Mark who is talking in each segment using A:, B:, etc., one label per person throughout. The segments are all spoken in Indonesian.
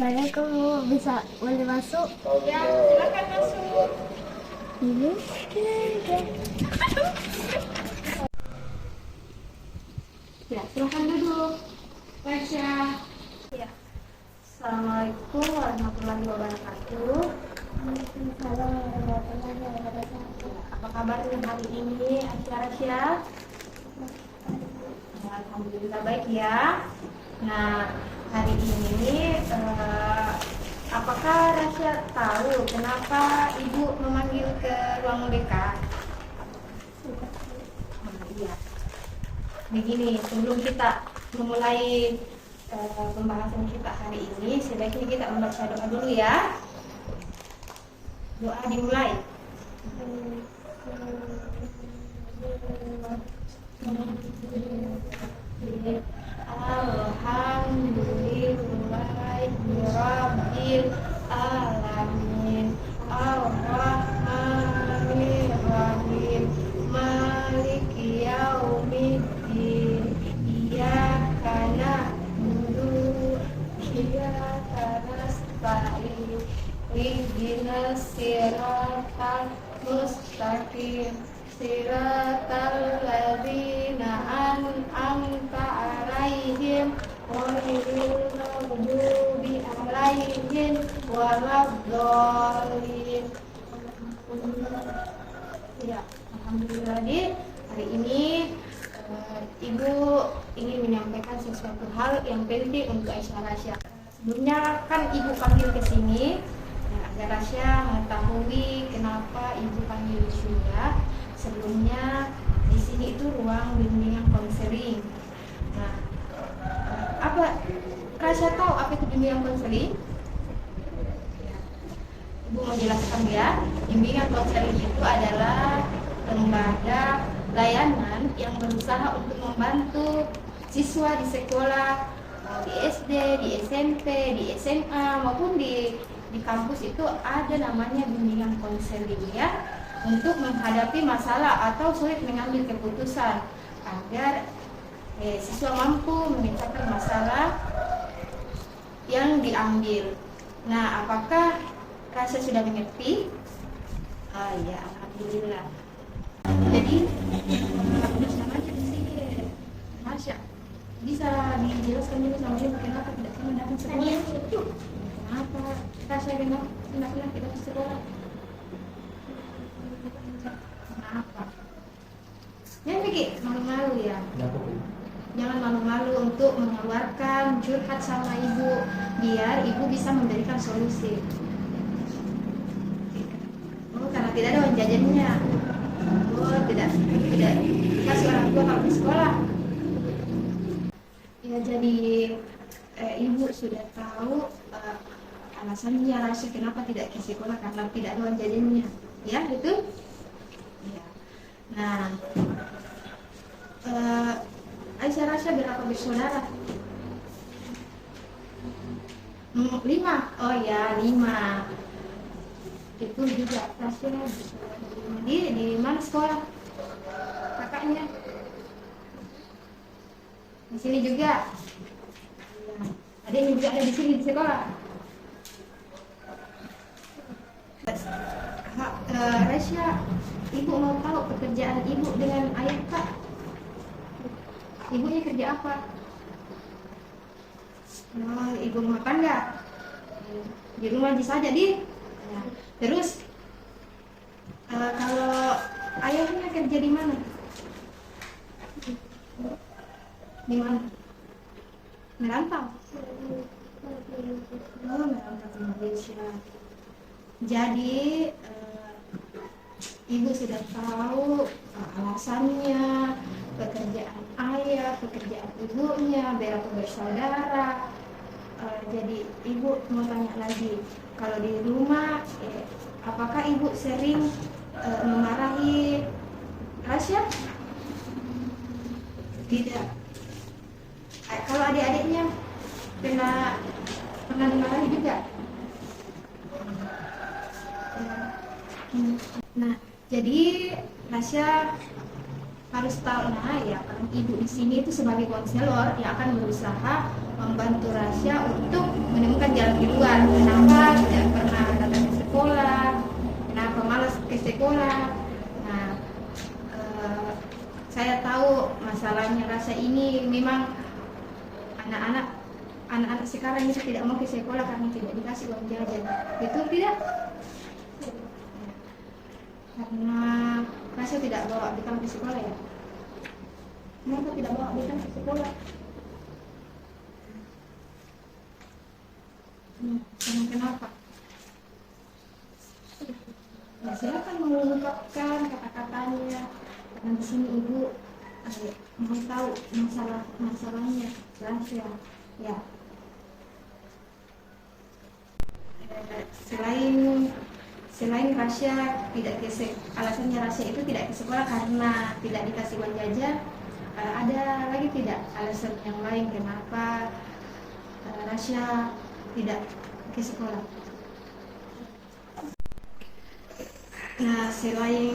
A: Assalamualaikum, boleh masuk?
B: Ya, silakan masuk.
A: Ini.
B: Ya, silakan duduk. Rasya. Ya. Assalamualaikum warahmatullahi wabarakatuh.
A: Waalaikumsalam warahmatullahi wabarakatuh.
B: Apa kabarnya hari ini, Rasya? Alhamdulillah baik ya. Nah, hari ini apakah Rasya tahu kenapa Ibu memanggil ke ruang BK? Iya. Begini, sebelum kita memulai pembahasan kita hari ini, sebaiknya kita membaca doa dulu ya. Doa dimulai. Alhamdulillahirabbil alamin arrahmanirrahim maliki yaumiddin iyyaka na'budu wa iyyaka nasta'in ihdinas siratal mustaqim siratal ladzina an'amta 'alaihim ghairil maghdubi 'alaihim waladdallin. Ya, alhamdulillah hari ini Ibu ingin menyampaikan sesuatu hal yang penting untuk Aisyah Rasya. Sebelumnya kan Ibu panggil ke sini agar Rasya mengetahui kenapa Ibu panggil di sini ya. Sebelumnya di sini itu ruang bimbingan konseling. Nah, apa Rasya tahu apa itu bimbingan konseling? Ibu mau jelaskan ya. Bimbingan konseling itu adalah lembaga layanan yang berusaha untuk membantu siswa di sekolah, di SD, di SMP, di SMA maupun di kampus itu ada namanya bimbingan konseling ya, untuk menghadapi masalah atau sulit mengambil keputusan agar siswa mampu memecahkan masalah yang diambil. Nah, apakah Rasya sudah mengerti? Oh ya, alhamdulillah. Jadi sama aja di sini Rasya bisa dijelaskan dulu sama Ibu kenapa tidak pernah datang sekolah? Kenapa Rasya tidak pernah kita ke sekolah? Kenapa? Jangan bikin malu-malu ya. Jangan malu-malu untuk mengeluarkan curhat sama Ibu, biar Ibu bisa memberikan solusi. Oh, karena tidak ada uang jajannya. Oh, tidak kasih orang tua kalau di sekolah. Ya, jadi Ibu sudah tahu alasannya Rasya kenapa tidak ke sekolah, karena tidak ada uang jajannya. Ya, betul? Ya. Nah, Aisyah Rasya berapa bersaudara? 5. Oh ya, 5. Itu juga Rasya di mana sekolah? Kakaknya? Di sini juga. Adiknya juga ada di sini di sekolah. Rasya, Ibu mau tahu pekerjaan Ibu dengan ayah Kak? Ibunya kerja apa? Oh, Ibu makan nggak? Di rumah aja saja di. Terus kalau ayahnya kerja di mana? Di mana? Merantau. Oh, merantau ke Malaysia. Jadi Ibu sudah tahu alasannya, pekerjaan ayah, pekerjaan ibunya, berapa bersaudara. Jadi Ibu mau tanya lagi, kalau di rumah apakah Ibu sering memarahi Rasya? Tidak. Kalau adik-adiknya pernah dimarahi juga? Nah, jadi Rasya harus tahu, nah ya, Ibu di sini itu sebagai konselor yang akan berusaha membantu Rasya untuk menemukan jalan keluar. Kenapa tidak pernah datang ke sekolah? Kenapa malas ke sekolah? Nah, saya tahu masalahnya Rasya ini memang anak-anak sekarang itu tidak mau ke sekolah karena tidak dikasih uang jajan. Betul tidak? Karena Rasya tidak bawa bekal ke sekolah ya. Kenapa tidak bawa bekal ke sekolah? Kenapa? Ya, silakan mengungkapkan kata-katanya. Karena di sini ibu mau tahu masalahnya Rasya. Ya. Selain Rasya tidak alasannya Rasya itu tidak ke sekolah karena tidak dikasih uang jajan, ada lagi tidak alasan yang lain kenapa Rasya tidak ke sekolah? Nah, selain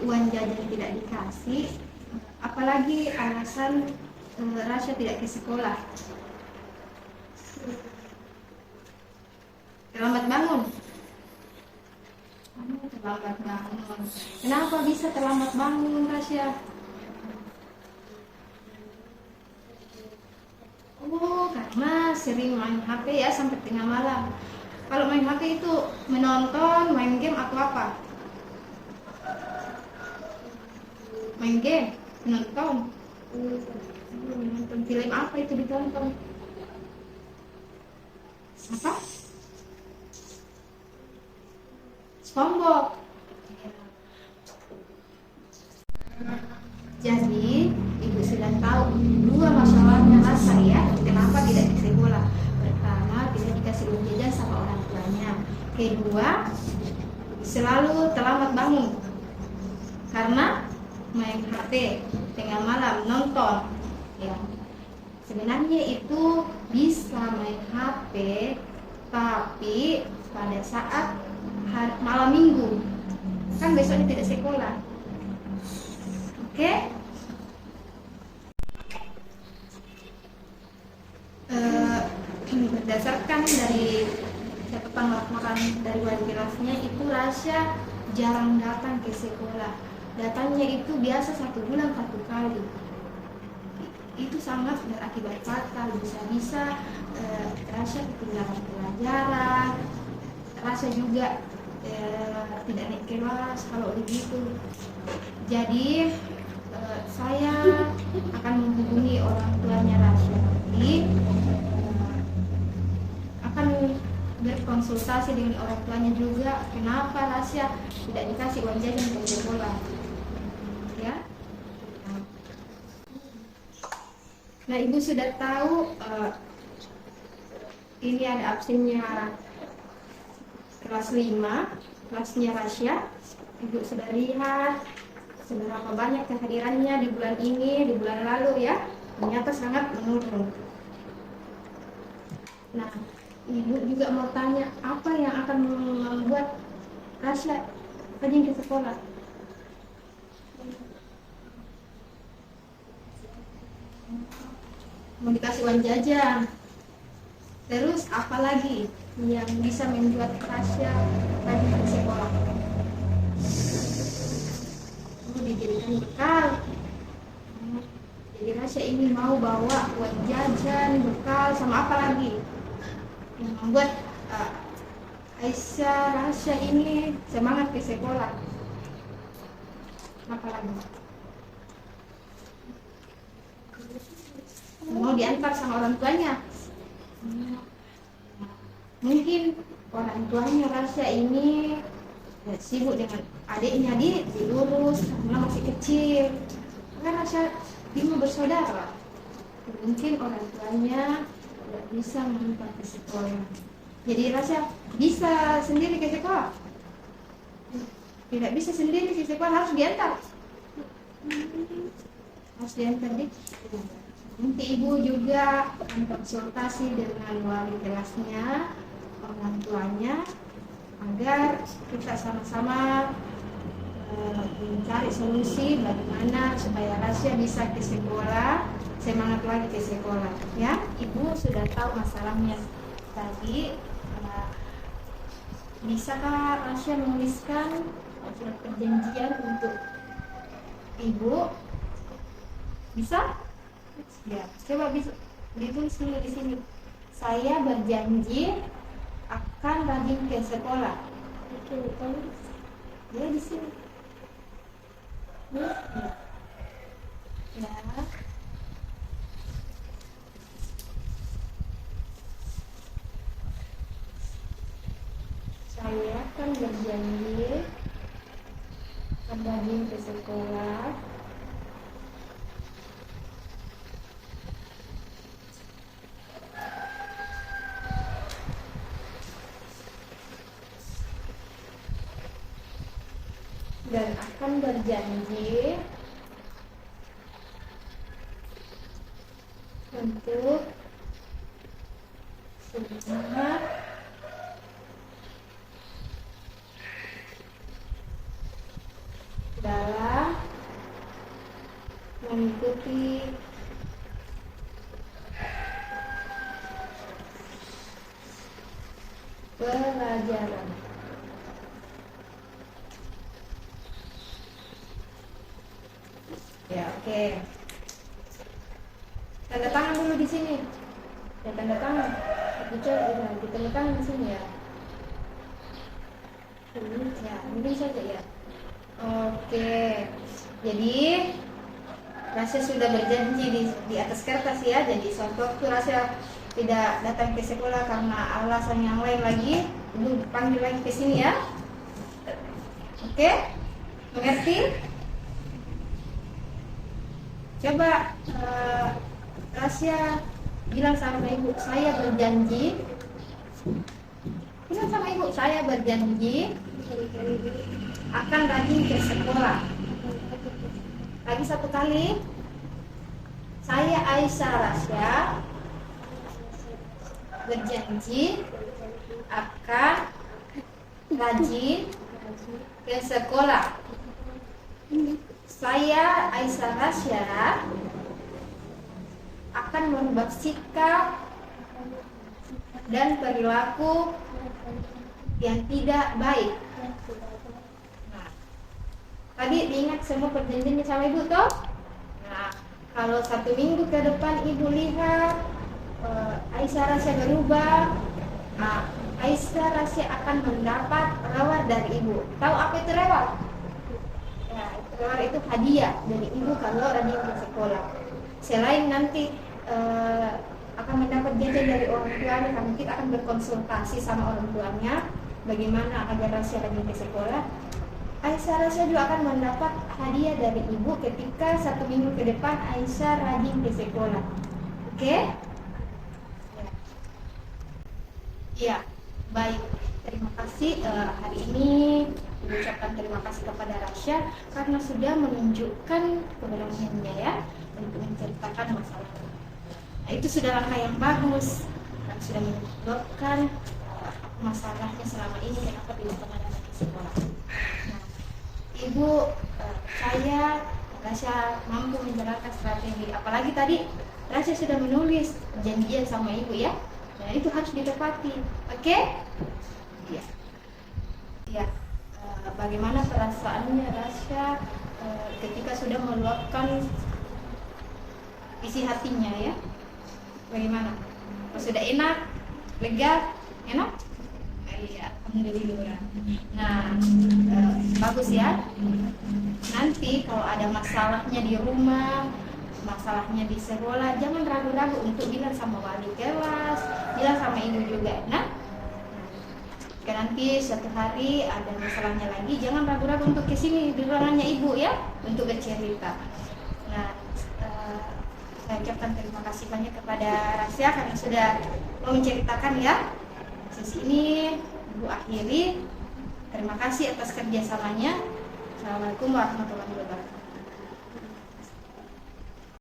B: uang jajan tidak dikasih, apalagi alasan Rasya tidak ke sekolah? Terlambat bangun. Terlambat bangun. Kenapa bisa terlambat bangun, Rasya? Oh, karena sering main HP ya sampai tengah malam. Kalau main HP itu menonton, main game atau apa? Main game, menonton. Menonton film apa itu ditonton? Apa? SpongeBob. Jadi ibu sudah tahu dua masalahnya Rasya ya. Kenapa tidak ke sekolah? Pertama, tidak dikasih uang jajan sama orang tuanya. Kedua, selalu terlambat bangun karena main HP tengah malam nonton. Ya. Sebenarnya itu bisa main HP, tapi pada saat malam minggu kan besoknya tidak sekolah. Oke? Berdasarkan dari catatan laporan dari wali kelasnya itu Rasya jarang datang ke sekolah. Datangnya itu biasa 1 bulan 1 kali. Itu sangat berakibat fatal. Bisa-bisa Rasya ketinggalan pelajaran. Rasya juga tidak naik kelas kalau begitu. Jadi saya akan menghubungi orang tuanya Rasya nanti, akan berkonsultasi dengan orang tuanya juga kenapa Rasya tidak dikasih uang jajan ke sekolah. Ya. Nah, ibu sudah tahu ini ada absennya kelas 5, kelasnya Rasya. Ibu sudah lihat seberapa banyak kehadirannya di bulan ini, di bulan lalu ya. Ternyata sangat menurun. Nah, ibu juga mau tanya, apa yang akan membuat Rasya rajin ke sekolah? Mau dikasih uang jajan. Terus apa lagi yang bisa membuat Rasya rajin ke sekolah? Dijadikan bekal. Jadi Rasya ini mau bawa uang jajan, bekal, sama apa lagi yang membuat Rasya ini semangat ke sekolah? Apa lagi? Mau diantar sama orang tuanya. Mungkin orang tuanya Rasya ini sibuk dengan adiknya dilurus karena masih kecil. Kan Rasya 5 bersaudara. Mungkin orang tuanya tidak bisa mengantar ke sekolah. Jadi Rasya bisa sendiri ke sekolah? Tidak bisa sendiri ke sekolah, harus diantar. Harus diantar deh. Nanti ibu juga akan konsultasi dengan wali kelasnya, orang tuanya, agar kita sama-sama mencari solusi bagaimana supaya Rasya bisa ke sekolah semangat lagi ke sekolah ya. Ibu sudah tahu masalahnya tadi. Bisakah Rasya menuliskan surat perjanjian untuk ibu? Bisa? Ya, coba bisa ditulis dulu di sini. Saya berjanji akan rajin ke sekolah.
A: Oke, tulis.
B: Ya di sini. Ya. Ya. Saya akan berjanji akan rajin ke sekolah. Dan akan berjanji untuk semangat dalam mengikuti pelajaran. Ya, oke. Tanda tangan dulu di sini. Ya, tanda tangan. Tanda tangan di sini ya. Ya, mungkin saja ya. Oke. Jadi Rasya sudah berjanji di atas kertas ya. Jadi suatu waktu Rasya tidak datang ke sekolah karena alasan yang lain lagi, Ibu panggil lagi ke sini ya. Oke? Mengerti? Coba Rasya bilang sama ibu, saya berjanji. Bilang sama ibu, saya berjanji akan rajin ke sekolah. Lagi satu kali. Saya Aisyah Rasya berjanji akan rajin ke sekolah. Saya Aisyah Rasya akan merubah sikap dan perilaku yang tidak baik. Nah, tadi diingat semua perjanjiannya sama ibu toh? Nah, kalau 1 minggu ke depan ibu lihat Aisyah Rasya berubah, nah, Aisyah Rasya akan mendapat reward dari ibu. Tahu apa itu reward? Ya, reward itu hadiah dari ibu kalau rajin ke sekolah. Selain nanti akan mendapat jajan dari orang tuanya, karena kita akan berkonsultasi sama orang tuanya bagaimana agar Rasya rajin ke sekolah. Aisyah Rasya juga akan mendapat hadiah dari ibu ketika 1 minggu ke depan Aisyah rajin ke sekolah. Oke? Ya, baik. Terima kasih. Hari ini mengucapkan terima kasih kepada Rasya karena sudah menunjukkan keberaniannya ya untuk menceritakan masalahnya. Nah, itu sudah langkah yang bagus dan sudah menyebabkan masalahnya selama ini kenapa tidak pernah datang ke sekolah. Nah, ibu saya Rasya mampu menjalankan strategi. Apalagi tadi Rasya sudah menulis janjian sama ibu ya. Nah, itu harus ditepati. Oke? Iya. Ya. Bagaimana perasaannya Rasya ketika sudah meluapkan isi hatinya ya? Bagaimana? Sudah enak? Lega? Enak? Iya, alhamdulillah. Nah, bagus ya. Nanti kalau ada masalahnya di rumah, masalahnya di sekolah, jangan ragu-ragu untuk bilang sama wali kelas, bilang sama ibu juga. Nah, nanti suatu hari ada masalahnya lagi, jangan ragu-ragu untuk kesini di ruangannya ibu ya, untuk bercerita. Nah, saya ucapkan terima kasih banyak kepada Rasya karena sudah mau menceritakan ya. Sesi ini ibu akhiri. Terima kasih atas kerjasamanya. Assalamualaikum warahmatullahi wabarakatuh.